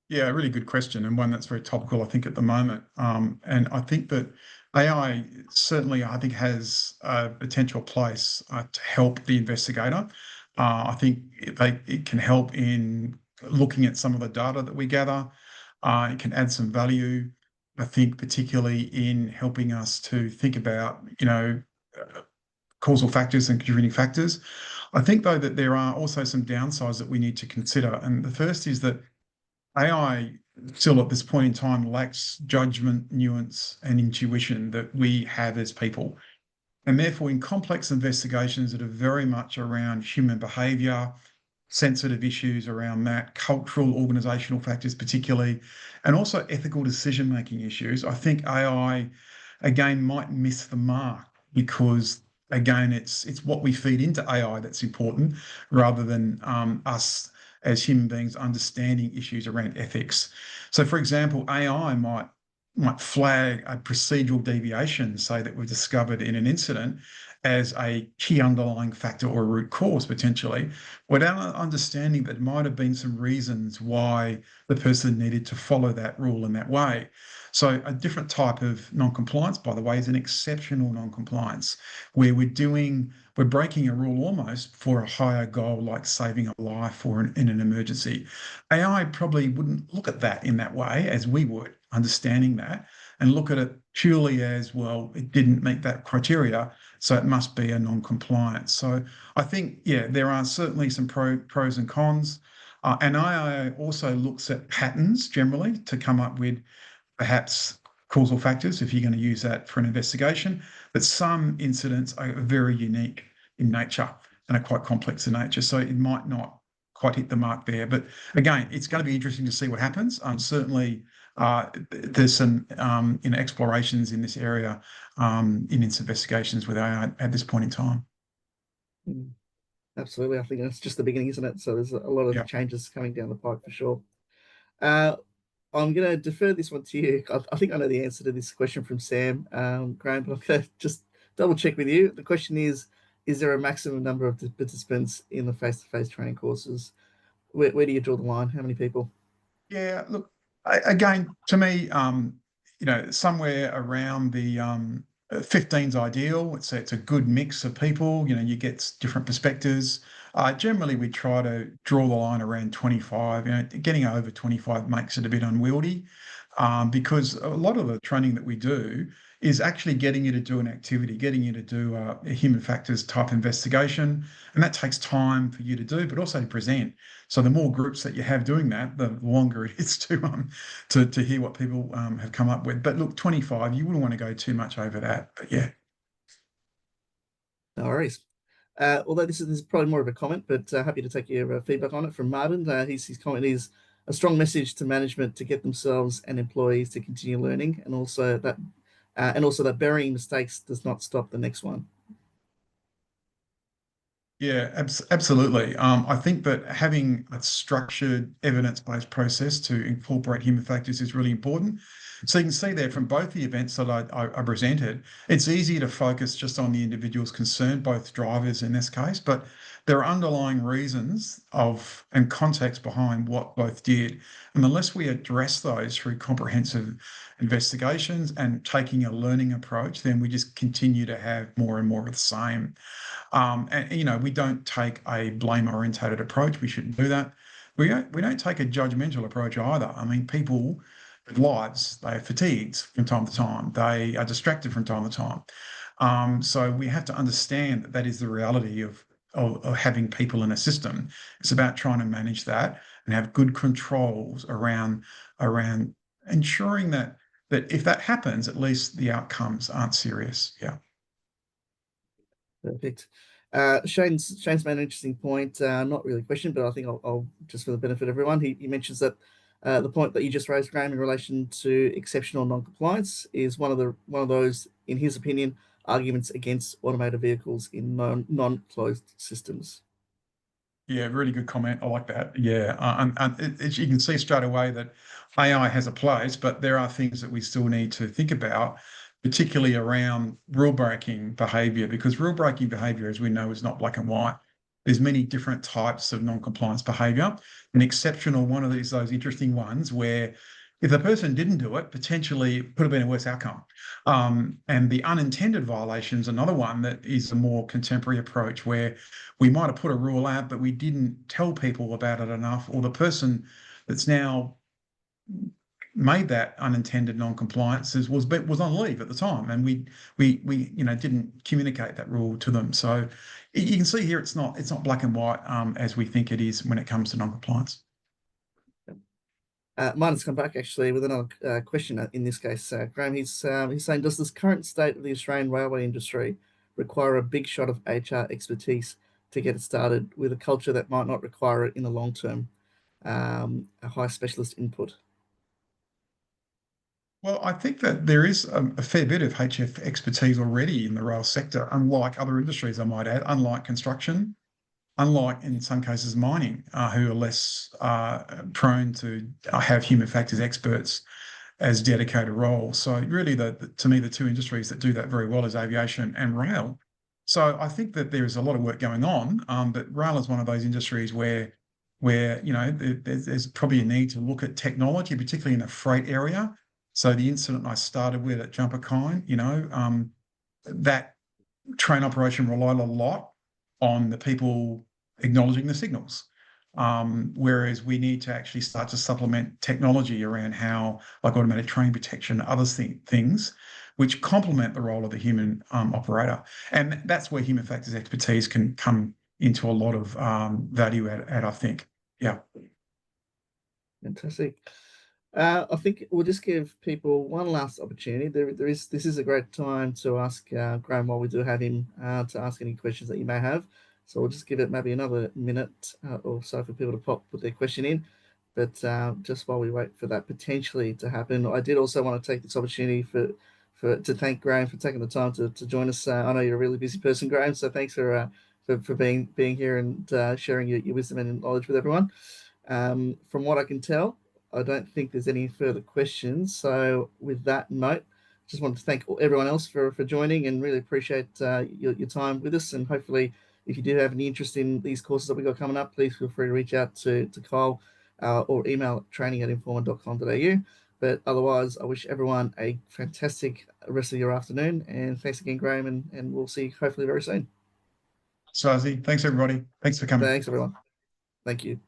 Yeah, a really good question, and one that's very topical, I think, at the moment. And I think that AI certainly, I think, has a potential place to help the investigator. I think it can help in looking at some of the data that we gather. It can add some value, I think, particularly in helping us to think about, causal factors and contributing factors. I think, though, that there are also some downsides that we need to consider. And the first is that AI still at this point in time lacks judgment, nuance, and intuition that we have as people. And therefore, in complex investigations that are very much around human behaviour, sensitive issues around that, cultural, organisational factors, particularly, and also ethical decision making issues, I think AI again might miss the mark because again it's what we feed into AI that's important rather than us as human beings understanding issues around ethics. So, for example, AI might flag a procedural deviation, say that we've discovered in an incident, as a key underlying factor or a root cause potentially, without understanding that might have been some reasons why the person needed to follow that rule in that way. So a different type of non-compliance, by the way, is an exceptional non-compliance, where we're breaking a rule almost for a higher goal, like saving a life or in an emergency. AI probably wouldn't look at that in that way as we would, understanding that, and look at it purely as, well, it didn't meet that criteria, so it must be a non-compliance. So I think, yeah, there are certainly some pros and cons. And AI also looks at patterns generally to come up with perhaps causal factors, if you're going to use that for an investigation. But some incidents are very unique in nature and are quite complex in nature. So it might not quite hit the mark there. But again, it's going to be interesting to see what happens. Certainly, there's some explorations in this area in its investigations with AI at this point in time. Absolutely. I think that's just the beginning, isn't it? So there's a lot of Yeah. changes coming down the pipe for sure. I'm going to defer this one to you. I think I know the answer to this question from Sam, Graham, but I'm going to just double check with you. The question is there a maximum number of participants in the face-to-face training courses? Where do you draw the line? How many people? Yeah, look, again, to me, somewhere around the 15's ideal. It's a good mix of people. You get different perspectives. Generally, we try to draw the line around 25. Getting over 25 makes it a bit unwieldy, because a lot of the training that we do is actually getting you to do an activity, getting you to do a human factors type investigation, and that takes time for you to do, but also to present. So the more groups that you have doing that, the longer it is to hear what people have come up with. But look, 25, you wouldn't want to go too much over that. But yeah. No worries. Although this is probably more of a comment, but happy to take your feedback on it from Martin. His comment is a strong message to management to get themselves and employees to continue learning, and also that burying mistakes does not stop the next one. Yeah, absolutely. I think that having a structured, evidence-based process to incorporate human factors is really important. So you can see there from both the events that I presented, it's easy to focus just on the individuals concerned, both drivers in this case, but there are underlying reasons and context behind what both did. And unless we address those through comprehensive investigations and taking a learning approach, then we just continue to have more and more of the same. And we don't take a blame-orientated approach. We shouldn't do that. We don't take a judgmental approach either. I mean, people with lives, they are fatigued from time to time. They are distracted from time to time. So we have to understand that is the reality of having people in a system. It's about trying to manage that and have good controls around ensuring that if that happens, at least the outcomes aren't serious. Yeah. Perfect. Shane's made an interesting point. Not really a question, but I think I'll just for the benefit of everyone. He mentions that the point that you just raised, Graham, in relation to exceptional non-compliance is one of those, in his opinion, arguments against automated vehicles in non-closed systems. Yeah, really good comment. I like that. Yeah, you can see straight away that AI has a place, but there are things that we still need to think about particularly around rule breaking behaviour, because rule breaking behaviour, as we know, is not black and white. There's many different types of non-compliance behaviour. An exceptional one of those interesting ones where if the person didn't do it, potentially it could have been a worse outcome. And the unintended violation is another one that is a more contemporary approach where we might have put a rule out, but we didn't tell people about it enough, or the person that's now made that unintended non-compliance was on leave at the time, and we didn't communicate that rule to them. So you can see here it's not black and white as we think it is when it comes to non-compliance. Mine has come back actually with another question. In this case, Graham, he's saying, does this current state of the Australian railway industry require a big shot of HR expertise to get it started with a culture that might not require it in the long term? A high specialist input. Well, I think that there is a fair bit of HF expertise already in the rail sector, unlike other industries, I might add, unlike construction, unlike in some cases mining, who are less prone to have human factors experts as dedicated roles. So really, to me, the two industries that do that very well is aviation and rail. So I think that there is a lot of work going on, but rail is one of those industries where there's probably a need to look at technology, particularly in the freight area. So the incident I started with at Jumper Kine, that train operation relied a lot on the people acknowledging the signals. Whereas we need to actually start to supplement technology around how, like automatic train protection, other things, which complement the role of the human operator. And that's where human factors expertise can come into a lot of value add, I think. Yeah. Fantastic. I think we'll just give people one last opportunity. This is a great time to ask Graham while we do have him to ask any questions that you may have. So we'll just give it maybe another minute or so for people to put their question in. But just while we wait for that potentially to happen, I did also want to take this opportunity to thank Graham for taking the time to join us. I know you're a really busy person, Graham, so thanks for being here and sharing your wisdom and knowledge with everyone. From what I can tell, I don't think there's any further questions. So with that note, just wanted to thank everyone else for joining and really appreciate your time with us. And hopefully, if you do have any interest in these courses that we've got coming up, please feel free to reach out to Kyle or email training@informa.com.au. But otherwise, I wish everyone a fantastic rest of your afternoon. And thanks again, Graham, and we'll see you hopefully very soon. Sazi, thanks everybody. Thanks for coming. Thanks, everyone. Thank you.